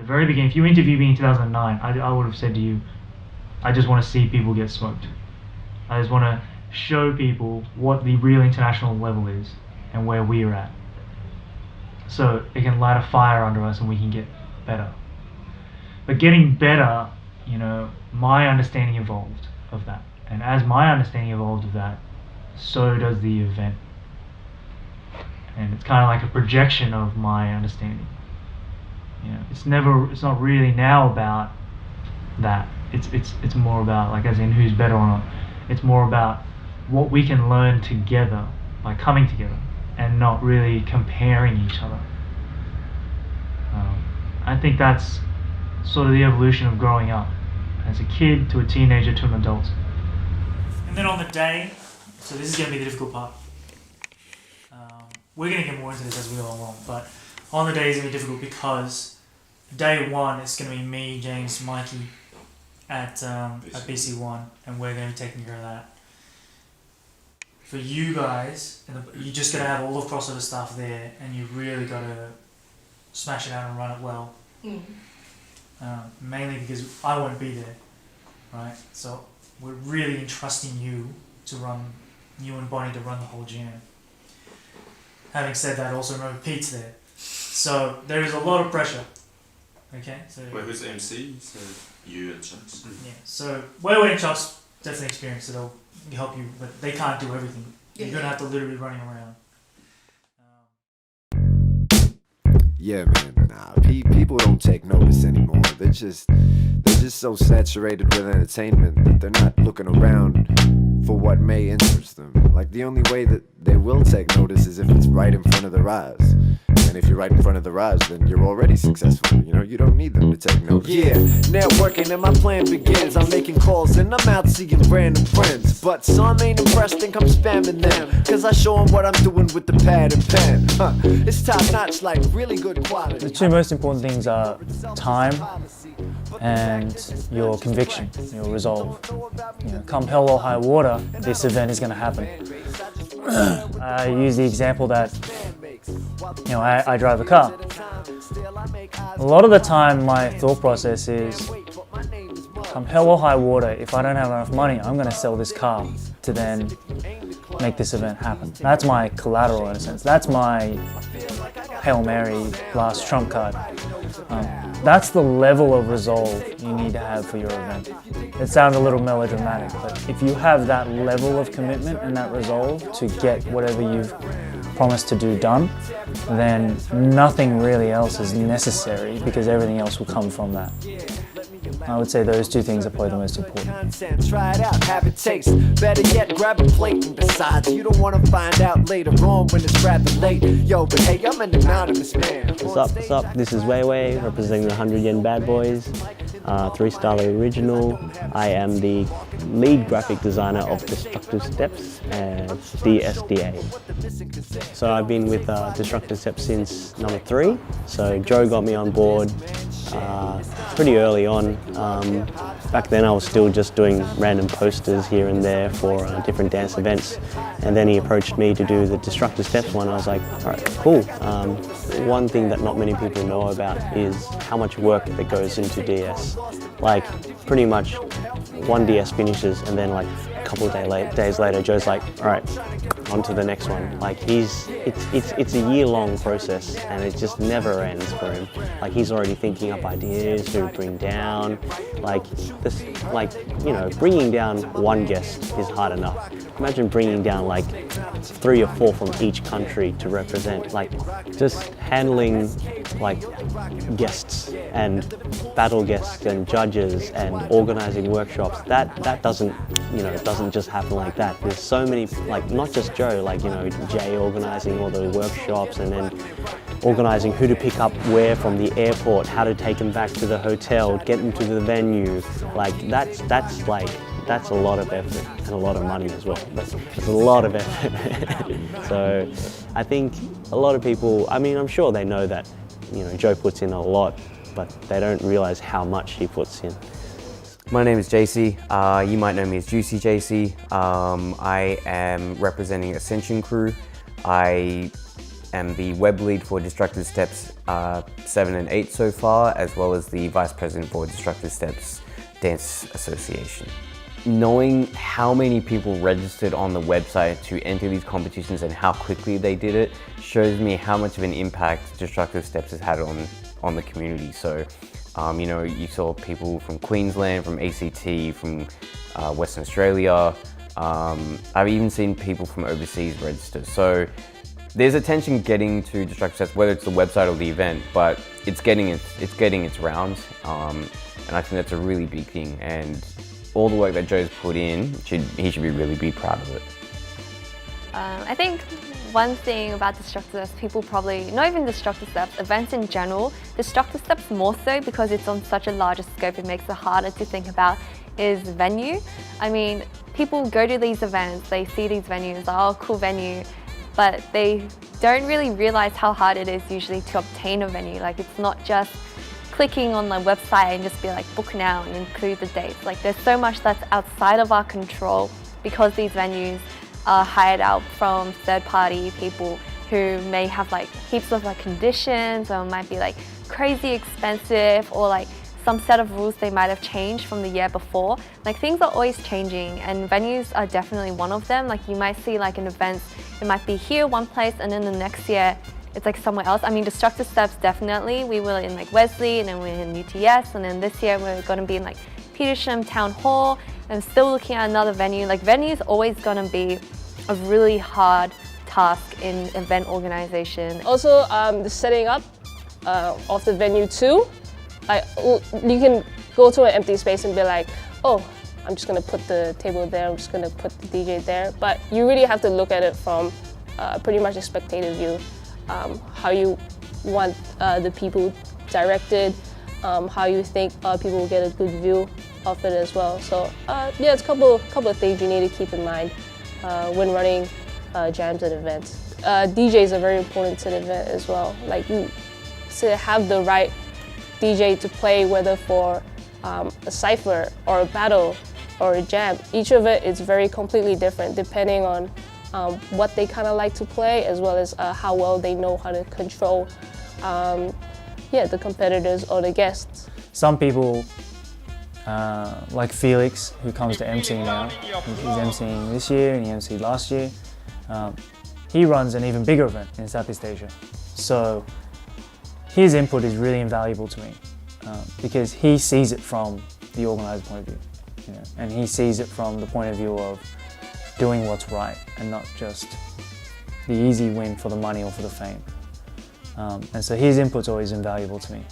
the very beginning, if you interviewed me in 2009, I would have said to you, I just want to see people get smoked. I just want to show people what the real international level is and where we're at. So it can light a fire under us and we can get better. But getting better, my understanding evolved of that. And as my understanding evolved of that, so does the event. And it's kind of like a projection of my understanding. It's not really now about that. It's more about, like, as in who's better or not. It's more about what we can learn together by coming together and not really comparing each other. I think that's sort of the evolution of growing up, as a kid to a teenager to an adult. And then on the day, so this is going to be the difficult part. We're going to get more into this as we go along, but on the day is going to be difficult because day one is going to be me, James, Mikey at BC1, and we're going to be taking care of that. For you guys, you just got to have all the crossover stuff there, and you really got to smash it out and run it well. Mainly because I won't be there, right? So we're really entrusting you and Bonnie to run the whole jam. Having said that, also remember Pete's there. So there is a lot of pressure. Okay? So wait, who's the MC? So you and Chucks? Yeah, so Wewe and Chucks definitely experienced it. They'll help you, but they can't do everything. You're going to have to literally running around. Yeah, man. Nah, people don't take notice anymore. They're just so saturated with entertainment that they're not looking around for what may interest them. Like, the only way that they will take notice is if it's right in front of their eyes. And if you're right in front of their eyes, then you're already successful. You don't need them to take notice. Yeah, networking and my plan begins. I'm making calls and I'm out seeing random friends. But some ain't impressed, think I'm spamming them. Cause I show them what I'm doing with the pad and pen. It's top notch, like really good quality. The two most important things are time and your conviction, your resolve. Come hell or high water, this event is going to happen. I use the example that I drive a car. A lot of the time my thought process is, come hell or high water, if I don't have enough money, I'm going to sell this car to then make this event happen. That's my collateral in a sense. That's my Hail Mary last trump card. That's the level of resolve you need to have for your event. It sounds a little melodramatic, but if you have that level of commitment and that resolve to get whatever you've promised to do done, then nothing really else is necessary because everything else will come from that. I would say those two things are probably the most important. Try it out, have it taste. Better yet, grab a plate. And besides, you don't want to find out later on when it's rather late. Yo, but hey, I'm an anonymous man. What's up? This is Weiwei, representing the 100 Yen Bad Boys, 3-Star Original. I am the lead graphic designer of Destructive Steps and DSDA. So I've been with Destructive Steps since number 3. So Joe got me on board pretty early on. Back then I was still just doing random posters here and there for different dance events, and then he approached me to do the Destructive Steps one. I was like, alright, cool. One thing that not many people know about is how much work that goes into DS. Like, pretty much one DS finishes and then like a couple of days later Joe's like, alright, on to the next one. Like, it's a year-long process and it just never ends for him. Like, he's already thinking up ideas to bring down. Like, bringing down one guest is hard enough. Imagine bringing down like 3 or 4 from each country to represent. Like, just handling like guests and battle guests and judges and organizing workshops. That doesn't just happen like that. There's so many, like, not just Joe, like, Jay organizing all the workshops and then organizing who to pick up where from the airport, how to take them back to the hotel, get them to the venue. Like, that's a lot of effort and a lot of money as well. It's a lot of effort. So I think a lot of people, I'm sure they know that, Joe puts in a lot, but they don't realize how much he puts in. My name is JC. You might know me as Juicy JC. I am representing Ascension Crew. I am the web lead for Destructive Steps 7 and 8 so far, as well as the vice president for Destructive Steps Dance Association. Knowing how many people registered on the website to enter these competitions and how quickly they did it shows me how much of an impact Destructive Steps has had on the community. So, you know, you saw people from Queensland, from ACT, from Western Australia. I've even seen people from overseas register. So there's attention getting to Destructive Steps, whether it's the website or the event, but it's getting its rounds. And I think that's a really big thing. And all the work that Joe's put in, he should really be proud of it. I think one thing about Destructive Steps, people probably, not even Destructive Steps, events in general, Destructive Steps more so because it's on such a larger scope, it makes it harder to think about, is venue. I mean, people go to these events, they see these venues, oh, cool venue, but they don't really realize how hard it is usually to obtain a venue. Like, it's not just clicking on the website and just be like, book now and include the dates. Like, there's so much that's outside of our control because these venues are hired out from third-party people who may have like heaps of like conditions, or might be like crazy expensive, or like some set of rules they might have changed from the year before. Like, things are always changing, and venues are definitely one of them. Like, you might see like an event, it might be here one place, and then the next year it's like somewhere else. I mean, Destructive Steps, definitely. We were in like Wesley, and then we're in UTS, and then this year we're going to be in like Petersham Town Hall, and still looking at another venue. Like, venue is always going to be a really hard task in event organization. Also, the setting up of the venue too. You can go to an empty space and be like, oh, I'm just gonna put the table there, I'm just gonna put the DJ there. But you really have to look at it from pretty much a spectator view. How you want the people directed, how you think people will get a good view of it as well. So yeah, it's a couple of things you need to keep in mind when running jams and events. DJs are very important to the event as well. Like, you to have the right DJ to play, whether for a cypher or a battle or a jam. Each of it is very completely different depending on what they kind of like to play, as well as how well they know how to control the competitors or the guests. Some people, like Felix, who comes to MC now, he's MCing this year and he MC'd last year. He runs an even bigger event in Southeast Asia. So his input is really invaluable to me because he sees it from the organizer point of view, you know, and he sees it from the point of view of doing what's right and not just the easy win for the money or for the fame. And so his input's always invaluable to me.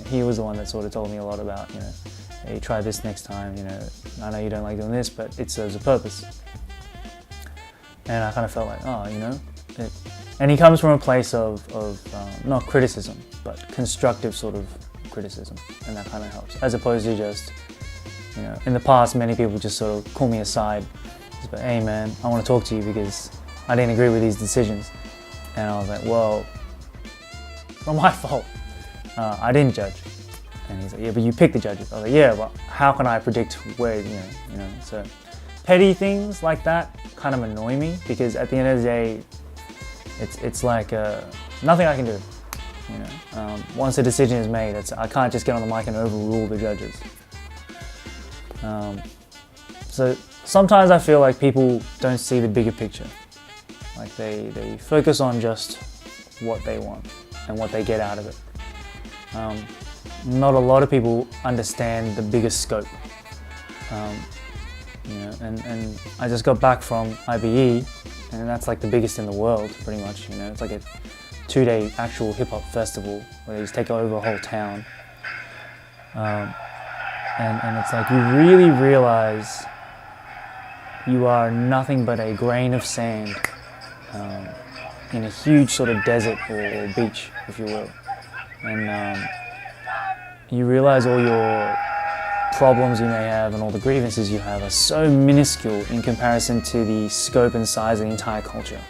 He was the one that sort of told me a lot about, you know, hey, try this next time, you know, I know you don't like doing this, but it serves a purpose. And I kind of felt like, oh, you know, and he comes from a place of not criticism, but constructive sort of criticism, and that kind of helps, as opposed to just, you know, in the past many people just sort of call me aside, just like, hey man, I want to talk to you because I didn't agree with these decisions. And I was like, well, it's not my fault, I didn't judge. And he's like, yeah, but you picked the judges. I was like, yeah, but how can I predict where, you know, so petty things like that kind of annoy me, because at the end of the day, it's like nothing I can do. You know, once a decision is made, I can't just get on the mic and overrule the judges. So sometimes I feel like people don't see the bigger picture. Like they focus on just what they want and what they get out of it. Not a lot of people understand the bigger scope. You know, and I just got back from IBE, and that's like the biggest in the world, pretty much. You know, it's like a 2-day actual hip-hop festival where they just take over a whole town. And it's like you really realize you are nothing but a grain of sand in a huge sort of desert or beach, if you will. And you realize all your problems you may have and all the grievances you have are so minuscule in comparison to the scope and size of the entire culture.